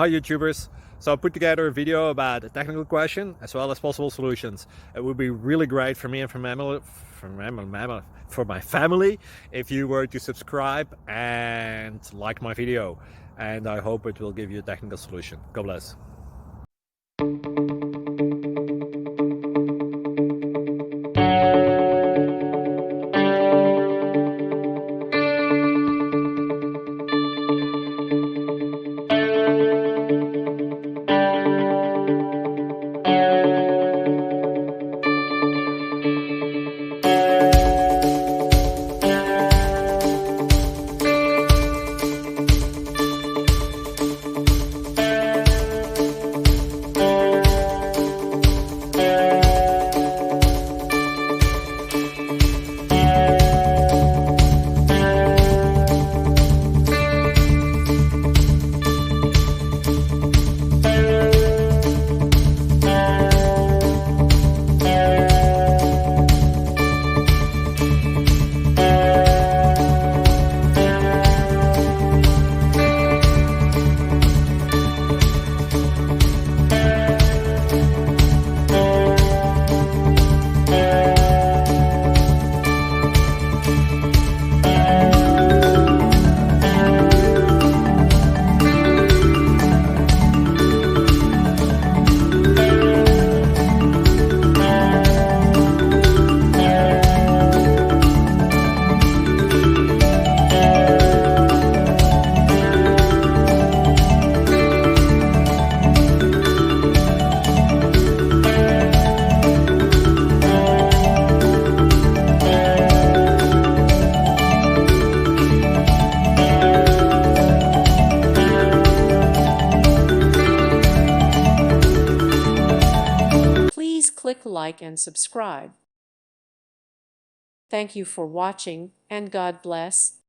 Hi YouTubers! So I put together a video about a technical question as well as possible solutions. It would be really great for me and for my family if you were to subscribe and like my video, and I hope it will give you a technical solution. God bless. Please click like and subscribe. Thank you for watching, and God bless.